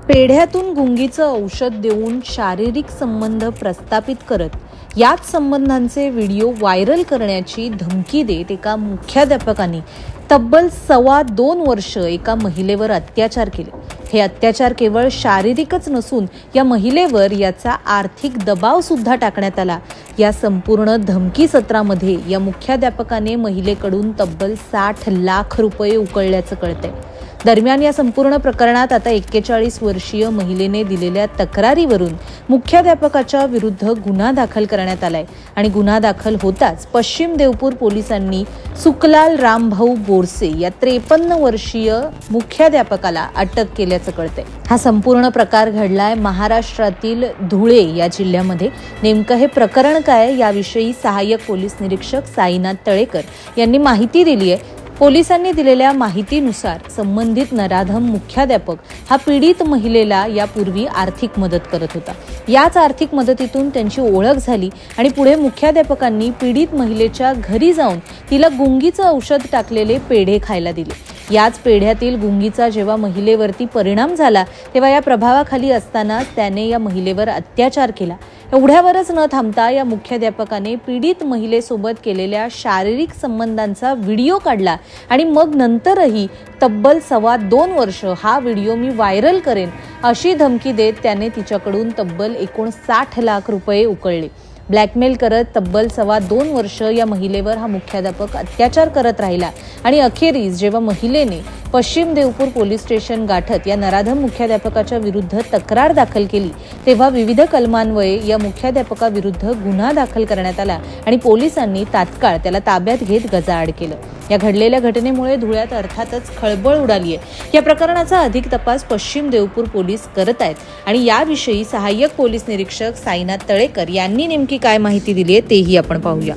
पेढ्यातून गुंगीचं औषध देऊन शारीरिक संबंध प्रस्थापित करत याच संबंधांचे व्हिडिओ व्हायरल करण्याची धमकी देत एका मुख्याध्यापकाने तब्बल 2.25 वर्ष एका महिलेवर अत्याचार केले। हे अत्याचार केवळ शारीरिकच नसून या महिलेवर याचा आर्थिक दबाव सुद्धा टाकण्यात आला। या संपूर्ण धमकी सत्रामध्ये या मुख्याध्यापकाने महिलेकडून तब्बल 60 लाख रुपये उकळल्याचं कळतंय। दरम्यान या संपूर्ण प्रकरणात आता 41 वर्षीय महिलेने दिलेल्या तक्रारीवरून मुख्याध्यापकाच्या विरुद्ध गुन्हा दाखल करण्यात आलाय आणि गुन्हा दाखल होताच पश्चिम देवपूर पोलिसांनी सुकलाल रामभाऊ बोरसे या 53 वर्षीय मुख्याध्यापकाला अटक केल्याचं कळतंय। हा संपूर्ण प्रकार घडलाय महाराष्ट्रातील धुळे या जिल्ह्यामध्ये। नेमकं हे प्रकरण काय याविषयी सहाय्यक पोलीस निरीक्षक साईनाथ तळेकर यांनी माहिती दिली आहे। पोलिसांनी दिलेल्या माहितीनुसार संबंधित नराधम मुख्याध्यापक हा पीडित महिलेला यापूर्वी आर्थिक मदत करत होता। याच आर्थिक मदतीतून त्यांची ओळख झाली आणि पुढे मुख्याध्यापकांनी पीडित महिलेच्या घरी जाऊन तिला गुंगीचं औषध टाकलेले पेढे खायला दिले। याच पेढ्यातील गुंगीचा जेव्हा महिलेवरती परिणाम झाला तेव्हा या प्रभावाखाली असताना त्याने या महिलेवर अत्याचार केला। एवढ्यावरच न थांबता या मुख्याध्यापकाने पीडित महिलेसोबत केलेल्या शारीरिक संबंधांचा व्हिडिओ काढला आणि मग नंतरही तब्बल 2.25 वर्ष हा व्हिडिओ मी व्हायरल करेन अशी धमकी देत त्याने तिच्याकडून तब्बल 59 लाख रुपये उकळले। ब्लॅकमेल करत तब्बल 2.25 वर्ष या महिलेवर हा मुख्याध्यापक अत्याचार करत राहिला आणि अखेरीस जेव्हा महिलेने पश्चिम देवपूर पोलीस स्टेशन गाठत या नराधम मुख्याध्यापकाच्या विरुद्ध तक्रार दाखल केली तेव्हा विविध कलमान्वये या मुख्याध्यापकाविरुद्ध गुन्हा दाखल करण्यात आला आणि पोलिसांनी तात्काळ त्याला ताब्यात घेत गजाआड केलं। या घडलेल्या घटनेमुळे धुळ्यात अर्थातच खळबळ उडाली आहे। या प्रकरणाचा अधिक तपास पश्चिम देवपूर पोलीस करत आहेत आणि याविषयी सहाय्यक पोलीस निरीक्षक साईनाथ तळेकर यांनी नेमकी काय माहिती दिली आहे तेही आपण पाहूया।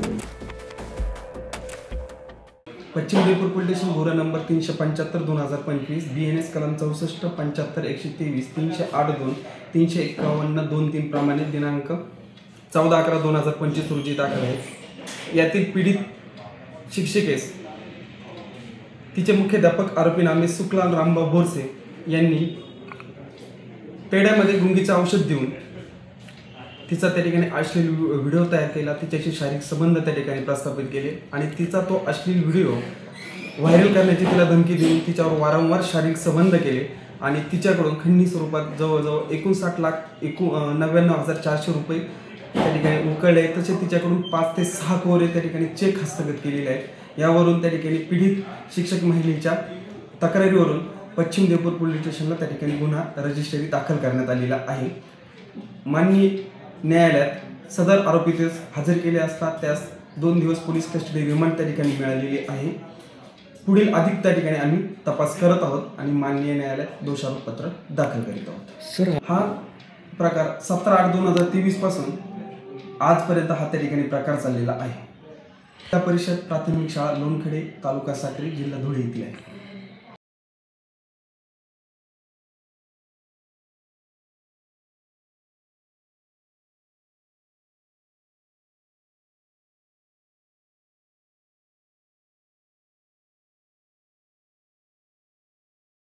पश्चिम देवपूर पोलीस स्टेशन गुन्हा नंबर 375/2025 BNS कलम 64 75 123 308-2 351-23 प्रमाणे दिनांक 14/11/2025 रोजी दाखल आहे। यातील पीडित शिक्षिकेस तिचे मुख्याध्यापक आरोपी नामे सुकलाल रामभाऊ बोरसे यांनी पेढ्यामध्ये गुंगीचे औषध देऊन तिचा त्या ठिकाणी अश्लील व्हिडिओ तयार केला। तिच्याशी शारीरिक संबंध त्या ठिकाणी प्रस्थापित केले आणि तिचा तो अश्लील व्हिडिओ व्हायरल करण्याची तिला धमकी देऊन तिच्यावर वारंवार शारीरिक संबंध केले आणि तिच्याकडून खंडणी स्वरूपात जवळजवळ 59,99,400 रुपये त्या ठिकाणी उकळले। तसे तिच्याकडून 5 ते 6 कोरे त्या ठिकाणी चेक हस्तगत केलेले आहेत। यावरून त्या ठिकाणी पीडित शिक्षक महिलेच्या तक्रारीवरून पश्चिम देवपूर पोलीस स्टेशनला त्या ठिकाणी गुन्हा रजिस्ट्री दाखल करण्यात आलेला आहे। माननीय न्यायालयात सदर आरोपीस हजर केले असता त्यास 2 दिवस पोलीस कस्टडी रिमांड त्या ठिकाणी मिळालेली आहे। पुढील अधिक त्या ठिकाणी आम्ही तपास करत आहोत आणि माननीय न्यायालयात दोषारोपपत्र दाखल करीत आहोत। सर, हा प्रकार 17/8/2023 पासून आजपर्यंत हा त्या ठिकाणी प्रकार चाललेला आहे। जिल्हा परिषद प्राथमिक शाळा लोणखडे तालुका साक्री जिल्हा धुळे येथील आहे।